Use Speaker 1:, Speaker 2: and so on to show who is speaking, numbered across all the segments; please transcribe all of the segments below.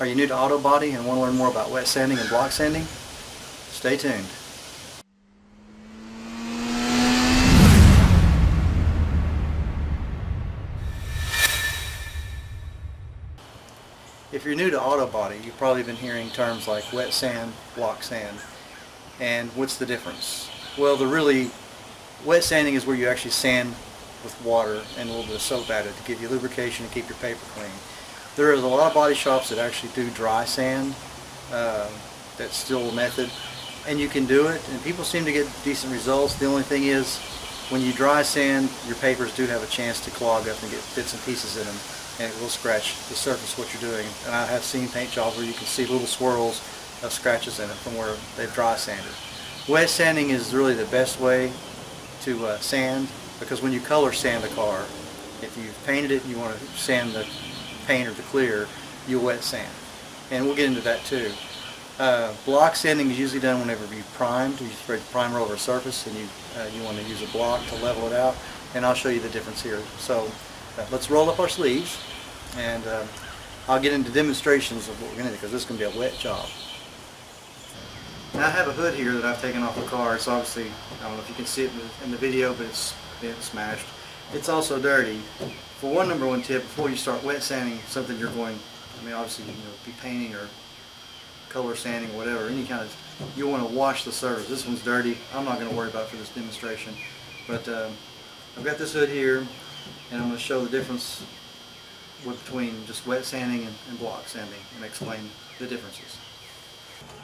Speaker 1: Are you new to auto body and want to learn more about wet sanding and block sanding? Stay tuned. If you're new to auto body, you've probably been hearing terms like wet sand, block sand. And what's the difference? Well, wet sanding is where you actually sand with water and a little bit of soap added to give you lubrication and keep your paper clean. There is a lot of body shops that actually do dry sand. That's still a method, and you can do it, and people seem to get decent results. The only thing is, when you dry sand, your papers do have a chance to clog up and get bits and pieces in them, and it will scratch the surface of what you're doing. And I have seen paint jobs where you can see little swirls of scratches in it from where they've dry sanded. Wet sanding is really the best way to sand, because when you color sand a car, if you've painted it and you want to sand the paint or the clear, you wet sand. And we'll get into that too. Block sanding is usually done whenever you primed. You spread primer over a surface and you want to use a block to level it out. And I'll show you the difference here. So let's roll up our sleeves, and I'll get into demonstrations of what we're going to do, because this is going to be a wet job. Now I have a hood here that I've taken off the car. It's obviously, I don't know if you can see it in the video, but it's been smashed. It's also dirty. For one, number one tip, before you start wet sanding something you're going, obviously, be painting or color sanding or whatever, any kind of, you want to wash the surface. This one's dirty. I'm not going to worry about it for this demonstration. But I've got this hood here, and I'm going to show the difference between just wet sanding and block sanding, and explain the differences.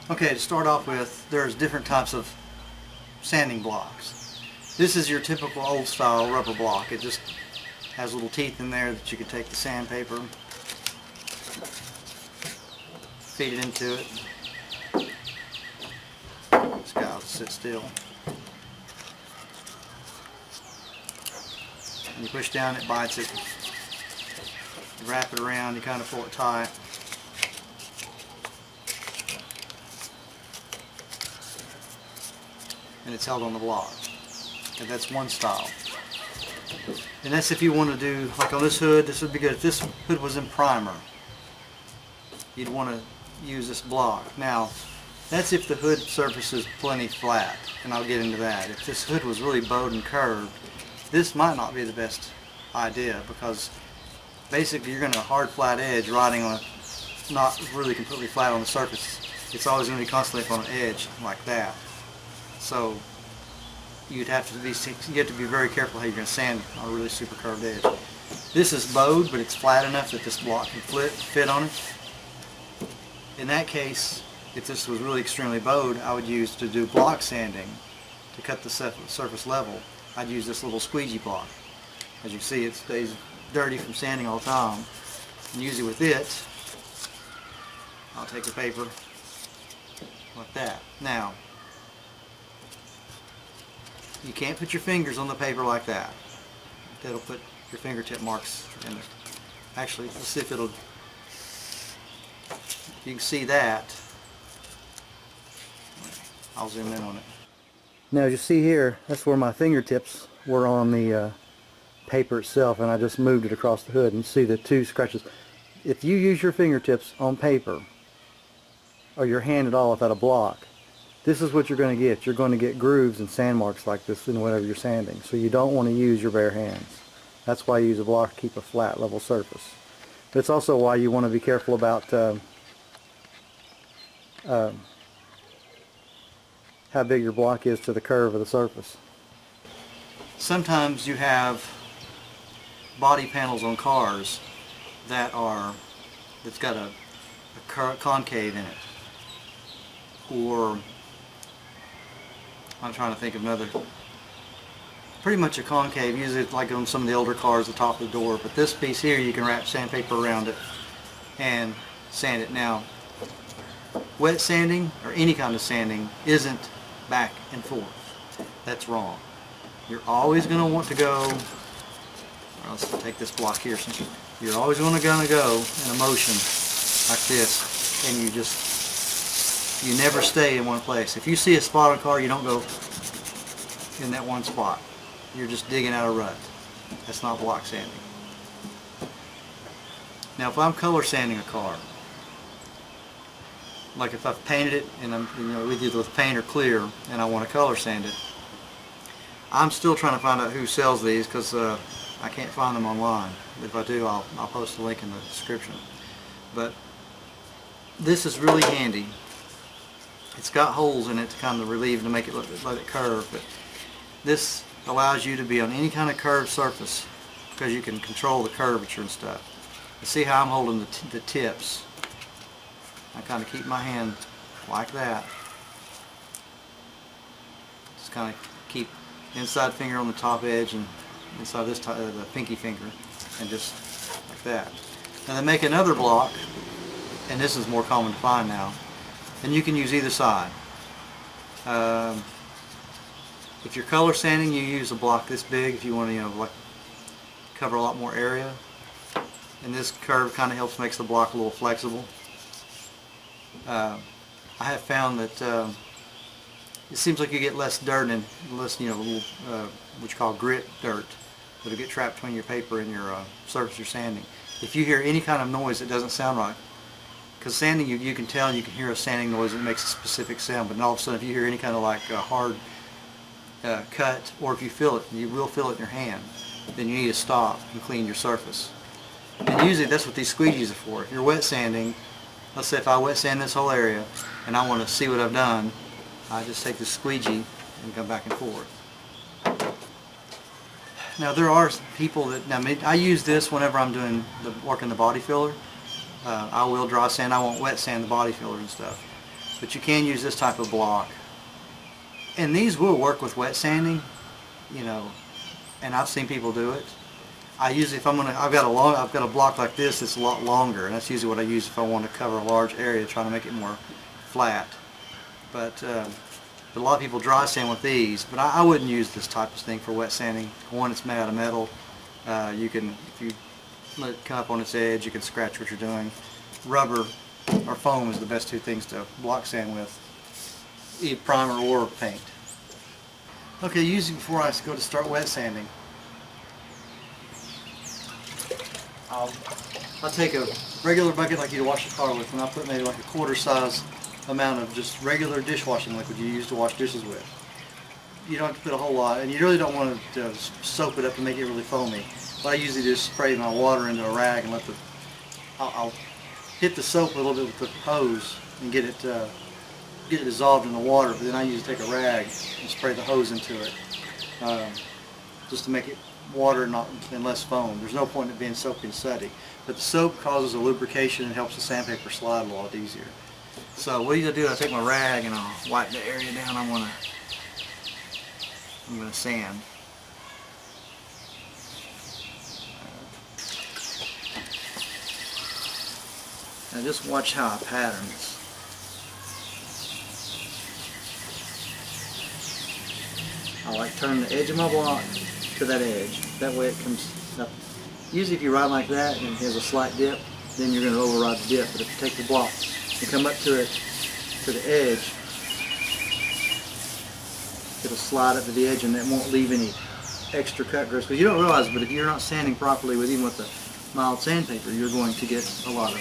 Speaker 1: Okay, to start off with, there's different types of sanding blocks. This is your typical old style rubber block. It just has little teeth in there that you can take the sandpaper, feed it into it. This guy will sit still. And you push down, it bites it. You wrap it around, you kind of pull it tight. And it's held on the block. And that's one style. And that's if you want to do, like on this hood, this would be good. If this hood was in primer, you'd want to use this block. Now, that's if the hood surface is plenty flat, and I'll get into that. If this hood was really bowed and curved, this might not be the best idea, because basically you're going to hard flat edge riding on a not really completely flat on the surface. It's always going to be constantly up on an edge like that. So you have to be very careful how you're going to sand on a really super curved edge. This is bowed, but it's flat enough that this block can fit on it. In that case, if this was really extremely bowed, I would use, to do block sanding, to cut the surface level, I'd use this little squeegee block. As you can see, it stays dirty from sanding all the time. And usually with it, I'll take the paper like that. Now, you can't put your fingers on the paper like that. That'll put your fingertip marks in it. Actually, let's see if it'll, you can see that. I'll zoom in on it. Now, as you see here, that's where my fingertips were on the paper itself, and I just moved it across the hood, and see the two scratches. If you use your fingertips on paper, or your hand at all without a block, this is what you're going to get. You're going to get grooves and sand marks like this in whatever you're sanding. So you don't want to use your bare hands. That's why you use a block to keep a flat, level surface. But it's also why you want to be careful about how big your block is to the curve of the surface. Sometimes you have body panels on cars that's got a concave in it, or I'm trying to think of another, pretty much a concave, usually like on some of the older cars, the top of the door. But this piece here, you can wrap sandpaper around it and sand it. Now, wet sanding, or any kind of sanding, isn't back and forth. That's wrong. You're always going to want to go, let's take this block here, you're always going to go in a motion like this, and you never stay in one place. If you see a spot on a car, you don't go in that one spot. You're just digging out a rut. That's not block sanding. Now, if I'm color sanding a car, like if I've painted it and I'm either with paint or clear and I want to color sand it, I'm still trying to find out who sells these because I can't find them online. If I do, I'll post a link in the description. But this is really handy. It's got holes in it to kind of relieve to make it let it curve, but this allows you to be on any kind of curved surface because you can control the curvature and stuff. You see how I'm holding the tips? I kind of keep my hand like that. Just kind of keep inside finger on the top edge and inside this the pinky finger, and just like that. And then make another block, and this is more common to find now. And you can use either side. If you're color sanding, you use a block this big if you want to, like cover a lot more area. And this curve kind of helps makes the block a little flexible. I have found that it seems like you get less dirt and less, little what you call grit dirt that'll get trapped between your paper and your surface you're sanding. If you hear any kind of noise that doesn't sound right, because sanding you can tell, you can hear a sanding noise that makes a specific sound, but then all of a sudden if you hear any kind of like a hard cut, or if you feel it, and you will feel it in your hand, then you need to stop and clean your surface. And usually that's what these squeegees are for. If you're wet sanding, let's say if I wet sand this whole area and I want to see what I've done, I just take the squeegee and come back and forth. Now there are people that, I use this whenever I'm doing the work in the body filler. I will dry sand, I won't wet sand the body filler and stuff. But you can use this type of block. And these will work with wet sanding, and I've seen people do it. I usually, I've got a block like this that's a lot longer, and that's usually what I use if I want to cover a large area, trying to make it more flat. But a lot of people dry sand with these, but I wouldn't use this type of thing for wet sanding. One, it's made out of metal. You can, if you let it come up on its edge, you can scratch what you're doing. Rubber or foam is the best two things to block sand with, either primer or paint. Okay, usually before I go to start wet sanding, I'll take a regular bucket like you'd wash a car with, and I'll put maybe like a quarter size amount of just regular dishwashing liquid you use to wash dishes with. You don't have to put a whole lot, and you really don't want to soak it up and make it really foamy. But I usually just spray my water into a rag and I'll hit the soap a little bit with the hose and get it dissolved in the water, but then I usually take a rag and spray the hose into it, just to make it water and less foam. There's no point in it being soapy and sooty. But the soap causes a lubrication and helps the sandpaper slide a lot easier. So what you do, I take my rag and I'll wipe the area down I'm gonna sand. Now just watch how I pattern this. I turn the edge of my block to that edge. That way it comes up. Usually if you ride like that and it has a slight dip, then you're going to override the dip. But if you take the block and come up to it, to the edge, it'll slide up to the edge and it won't leave any extra cut growth. Because you don't realize, but if you're not sanding properly even with the mild sandpaper, you're going to get a lot of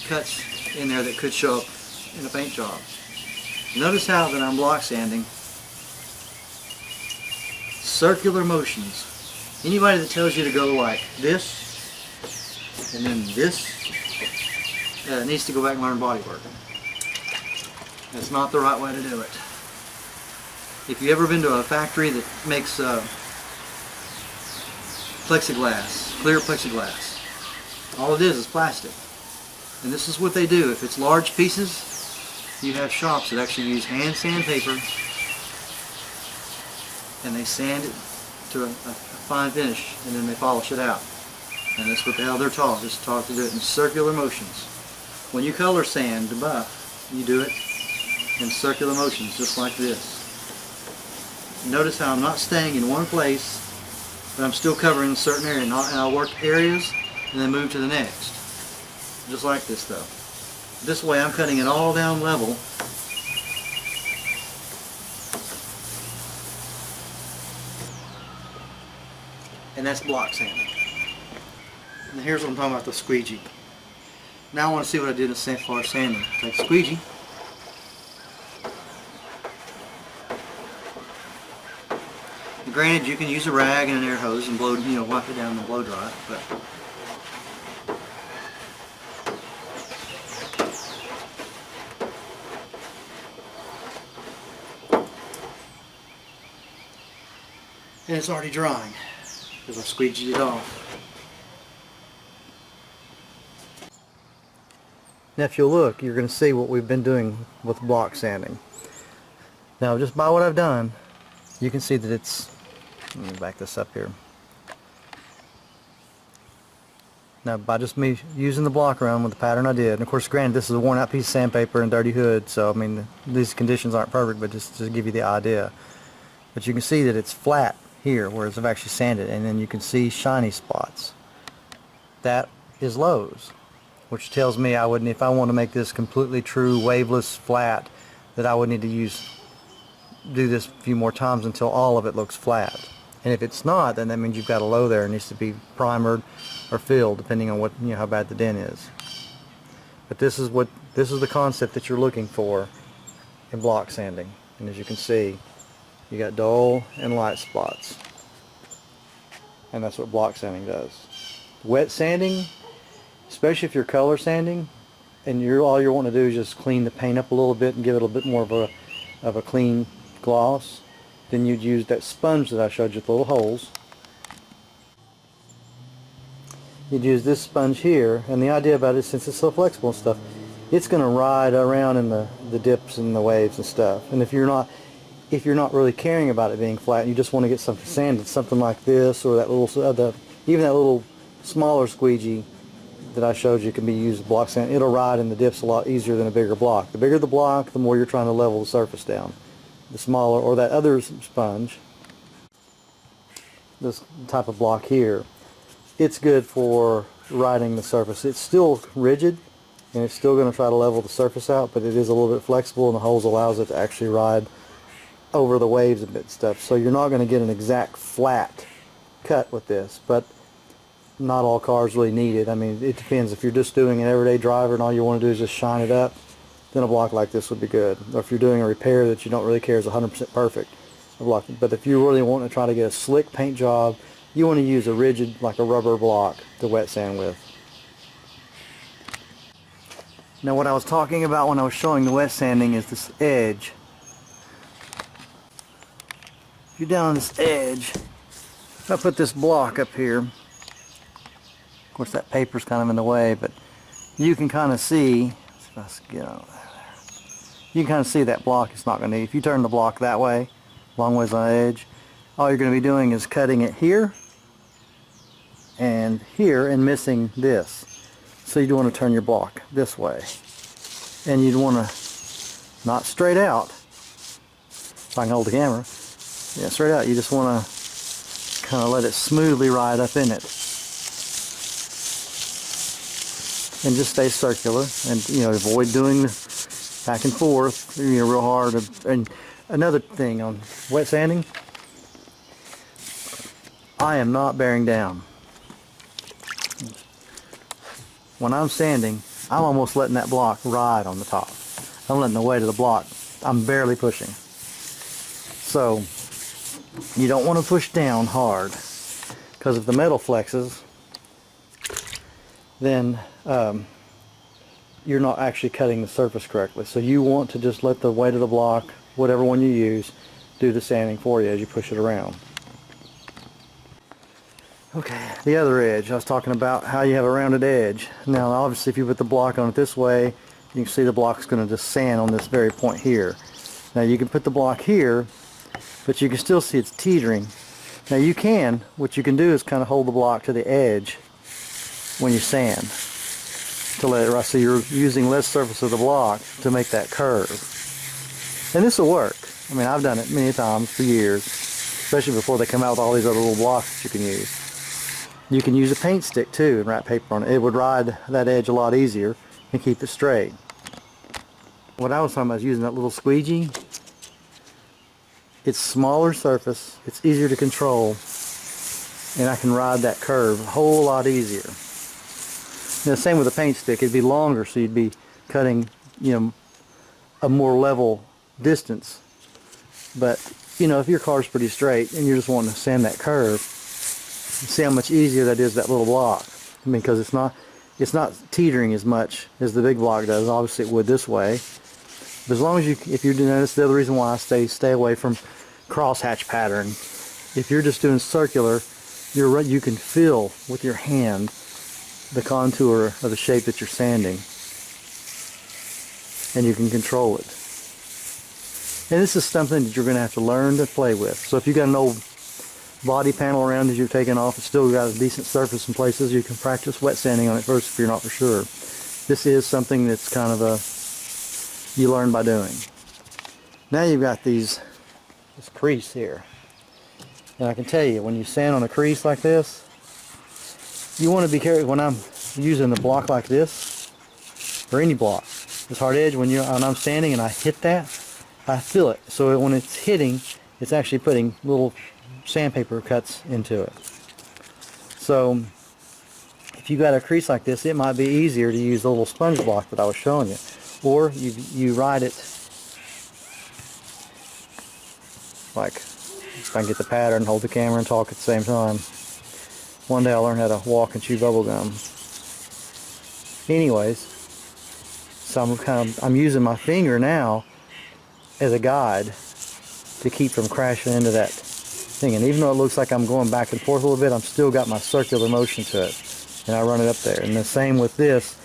Speaker 1: cuts in there that could show up in a paint job. Notice how that I'm block sanding. Circular motions. Anybody that tells you to go like this and then this needs to go back and learn bodywork. That's not the right way to do it. If you've ever been to a factory that makes plexiglass, clear plexiglass, all it is plastic. And this is what they do. If it's large pieces, you have shops that actually use hand sandpaper and they sand it to a fine finish and then they polish it out. And that's what the hell they're taught. They're taught to do it in circular motions. When you color sand to buff, you do it in circular motions just like this. Notice how I'm not staying in one place, but I'm still covering a certain area. And I'll work areas and then move to the next. Just like this though. This way I'm cutting it all down level. And that's block sanding. And here's what I'm talking about, the squeegee. Now I want to see what I did as far as sanding. Take a squeegee. Granted, you can use a rag and an air hose and blow, wipe it down and blow dry it, but and it's already drying because I squeegeed it off. Now if you'll look, you're going to see what we've been doing with block sanding. Now just by what I've done, you can see that it's, let me back this up here. Now by just me using the block around with the pattern I did, and of course granted this is a worn out piece of sandpaper and dirty hood, so I mean these conditions aren't perfect, but just to give you the idea. But you can see that it's flat here, whereas I've actually sanded, and then you can see shiny spots. That is lows, which tells me I wouldn't, if I want to make this completely true waveless flat, that I would need to do this a few more times until all of it looks flat. And if it's not, then that means you've got a low there. It needs to be primered or filled depending on what, how bad the dent is. But this is the concept that you're looking for in block sanding. And as you can see, you got dull and light spots. And that's what block sanding does. Wet sanding, especially if you're color sanding and all you want to do is just clean the paint up a little bit and give it a bit more of a clean gloss, then you'd use that sponge that I showed you with little holes. You'd use this sponge here, and the idea about it, since it's so flexible and stuff, it's going to ride around in the dips and the waves and stuff. And if you're not really caring about it being flat and you just want to get something sanded, something like this, or that little even that little smaller squeegee that I showed you can be used as block sand, it'll ride in the dips a lot easier than a bigger block. The bigger the block, the more you're trying to level the surface down. The smaller, or that other sponge, this type of block here, it's good for riding the surface. It's still rigid and it's still going to try to level the surface out, but it is a little bit flexible, and the holes allows it to actually ride over the waves a bit and stuff. So you're not going to get an exact flat cut with this, but not all cars really need it. I mean, it depends. If you're just doing an everyday driver and all you want to do is just shine it up, then a block like this would be good. Or if you're doing a repair that you don't really care is 100% perfect, a block. But if you really want to try to get a slick paint job, you want to use a rigid, like a rubber block to wet sand with. Now what I was talking about when I was showing the wet sanding is this edge. If you're down on this edge, if I put this block up here, of course that paper's kind of in the way, but you can kind of see, let's get out of there. You can kind of see that block it's not going to need. If you turn the block that way, long ways on the edge, all you're going to be doing is cutting it here and missing this. So you'd want to turn your block this way. And you'd want to, not straight out, if I can hold the camera, yeah, straight out, you just want to kind of let it smoothly ride up in it. And just stay circular, and avoid doing back and forth real hard. And another thing on wet sanding, I am not bearing down. When I'm sanding, I'm almost letting that block ride on the top. I'm letting the weight of the block, I'm barely pushing. So you don't want to push down hard, because if the metal flexes, then you're not actually cutting the surface correctly. So you want to just let the weight of the block, whatever one you use, do the sanding for you as you push it around. Okay, the other edge. I was talking about how you have a rounded edge. Now obviously if you put the block on it this way, you can see the block's going to just sand on this very point here. Now you can put the block here, but you can still see it's teetering. Now what you can do is kind of hold the block to the edge when you sand to let it rest, so you're using less surface of the block to make that curve. And this will work. I mean, I've done it many times for years, especially before they come out with all these other little blocks that you can use. You can use a paint stick too and wrap paper on it. It would ride that edge a lot easier and keep it straight. What I was talking about is using that little squeegee. It's smaller surface, it's easier to control, and I can ride that curve a whole lot easier. the same with a paint stick. It'd be longer, so you'd be cutting, a more level distance. But if your car's pretty straight and you're just wanting to sand that curve, see how much easier that is, that little block. I mean, because it's not teetering as much as the big block does. Obviously it would this way. But as long as if you're doing that, that's the other reason why I stay away from crosshatch pattern. If you're just doing circular, you can feel with your hand the contour of the shape that you're sanding, and you can control it. And this is something that you're going to have to learn to play with. So if you got an old body panel around that you're taking off, it's still got a decent surface in places, you can practice wet sanding on it first if you're not for sure. This is something that's kind of you learn by doing. Now you've got this crease here. And I can tell you, when you sand on a crease like this, you want to be careful. When I'm using a block like this, or any block, this hard edge, when I'm sanding and I hit that, I feel it. So when it's hitting, it's actually putting little sandpaper cuts into it. So if you got a crease like this, it might be easier to use the little sponge block that I was showing you. Or you ride it, like, if I can get the pattern, hold the camera and talk at the same time. One day I'll learn how to walk and chew bubble gum. Anyways, so I'm using my finger now as a guide to keep from crashing into that thing. And even though it looks like I'm going back and forth a little bit, I'm still got my circular motion to it. And I run it up there. And the same with this,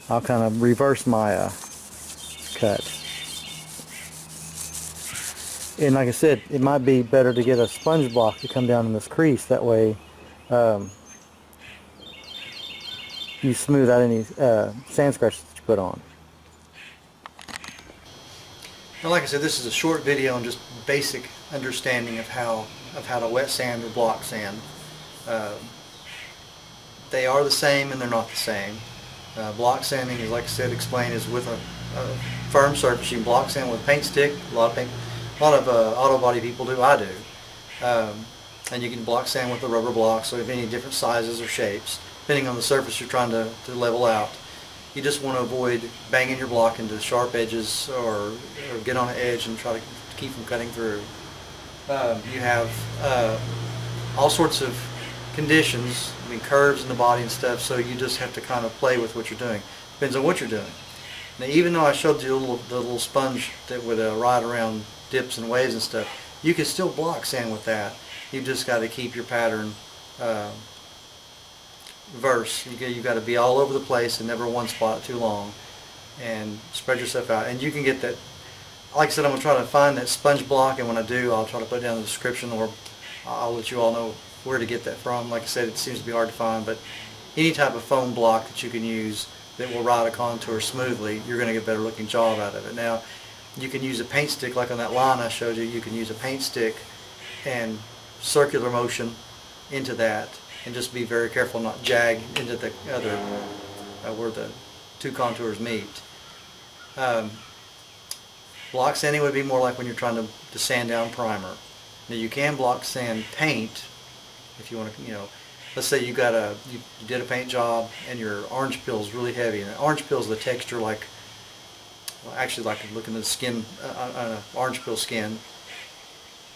Speaker 1: I'll kind of reverse my cut. And like I said, it might be better to get a sponge block to come down in this crease. That way you smooth out any sand scratches that you put on. Now, like I said, this is a short video on just basic understanding of how to wet sand or block sand. They are the same and they're not the same. Block sanding, is, like I said, explained, is with a firm surface. You can block sand with a paint stick. A lot of auto body people do. I do. And you can block sand with a rubber block. So if any different sizes or shapes, depending on the surface you're trying to level out. You just want to avoid banging your block into sharp edges or get on an edge and try to keep from cutting through. You have all sorts of conditions, curves in the body and stuff, so you just have to kind of play with what you're doing. Depends on what you're doing. Now, even though I showed you the little sponge that would ride around dips and waves and stuff, you can still block sand with that. You've just got to keep your pattern verse. You got to be all over the place and never one spot too long, and spread yourself out. And you can get that. Like I said, I'm going to try to find that sponge block, and when I do, I'll try to put it down in the description, or I'll let you all know where to get that from. Like I said, it seems to be hard to find, but any type of foam block that you can use that will ride a contour smoothly, you're going to get a better looking job out of it. Now, you can use a paint stick, like on that line I showed you. You can use a paint stick and circular motion into that, and just be very careful not jag into the other where the two contours meet. Block sanding would be more like when you're trying to sand down primer. Now, you can block sand paint if you want to, let's say you did a paint job and your orange peel is really heavy, and the orange peel is the texture like looking at the skin on an orange peel skin,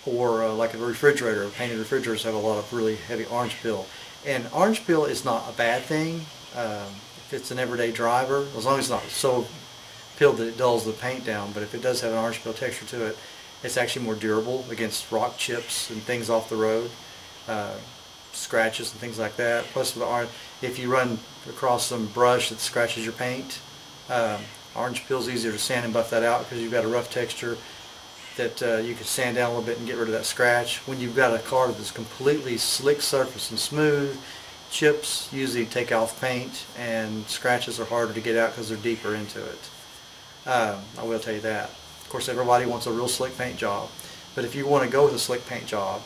Speaker 1: or like a refrigerator. Painted refrigerators have a lot of really heavy orange peel, and orange peel is not a bad thing if it's an everyday driver, as long as it's not so peeled that it dulls the paint down. But if it does have an orange peel texture to it, it's actually more durable against rock chips and things off the road, scratches and things like that. Plus, if you run across some brush that scratches your paint, orange peel is easier to sand and buff that out, because you've got a rough texture that you can sand down a little bit and get rid of that scratch. When you've got a car that's completely slick surface and smooth, chips usually take off paint, and scratches are harder to get out because they're deeper into it. I will tell you that. Of course, everybody wants a real slick paint job, but if you want to go with a slick paint job,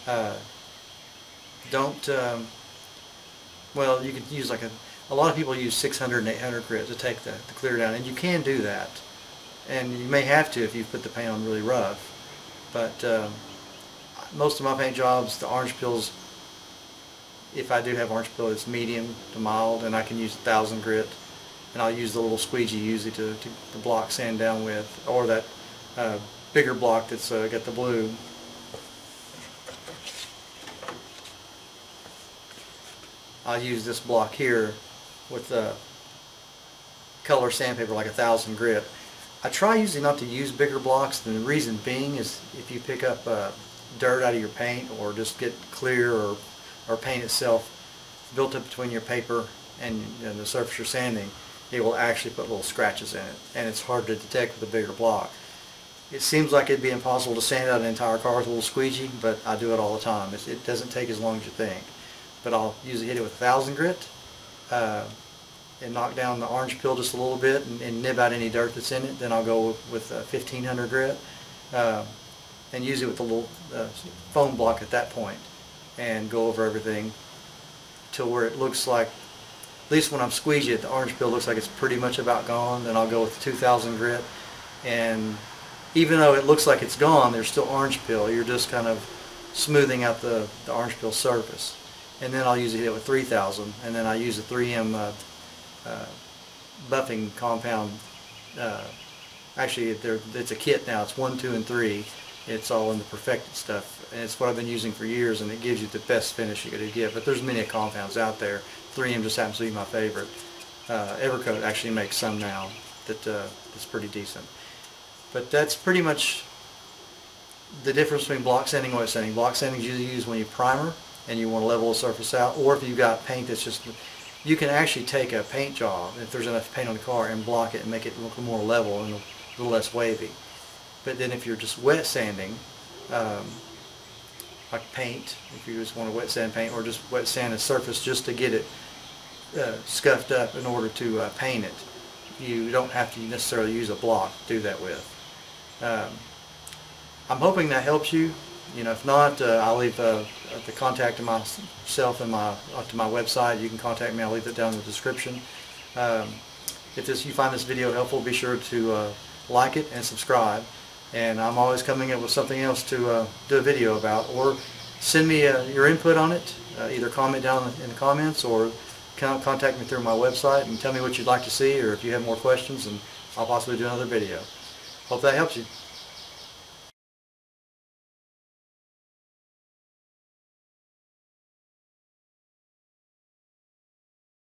Speaker 1: well, you could use a lot of people use 600 and 800 grit to take the clear down, and you can do that, and you may have to if you put the paint on really rough. But most of my paint jobs, the orange peels if I do have orange peel, it's medium to mild, and I can use 1000 grit, and I'll use the little squeegee usually to block sand down with, or that bigger block that's got the blue. I'll use this block here with color sandpaper, like 1000 grit. I try usually not to use bigger blocks, and the reason being is if you pick up dirt out of your paint, or just get clear or paint itself built up between your paper and the surface you're sanding, it will actually put little scratches in it, and it's hard to detect with a bigger block. It seems like it'd be impossible to sand out an entire car with a little squeegee, but I do it all the time. It doesn't take as long as you think. But I'll usually hit it with 1000 grit and knock down the orange peel just a little bit and nib out any dirt that's in it. Then I'll go with 1500 grit and use it with a little foam block at that point, and go over everything till where it looks like, at least when I'm squeegeing it, the orange peel looks like it's pretty much about gone. Then I'll go with 2000 grit, and even though it looks like it's gone, there's still orange peel. You're just kind of smoothing out the orange peel surface. And then I'll usually hit it with 3000, and then I use a 3M buffing compound. Actually, it's a kit now. It's 1, 2, and 3. It's all in the perfected stuff, and it's what I've been using for years, and it gives you the best finish you're going to get. But there's many compounds out there. 3M just happens to be my favorite. Evercoat actually makes some now that's pretty decent. But that's pretty much the difference between block sanding and wet sanding. Block sanding is usually used when you primer and you want to level the surface out, or if you've got paint that's just, you can actually take a paint job, if there's enough paint on the car, and block it and make it look more level and a little less wavy. But then if you're just wet sanding, like paint, if you just want to wet sand paint, or just wet sand a surface just to get it scuffed up in order to paint it, you don't have to necessarily use a block to do that with. I'm hoping that helps you. If not, I'll leave the contact to myself and to my website. You can contact me. I'll leave it down in the description. If you find this video helpful, be sure to like it and subscribe. And I'm always coming up with something else to do a video about, or send me your input on it. Either comment down in the comments, or contact me through my website and tell me what you'd like to see, or if you have more questions, and I'll possibly do another video. Hope that helps you.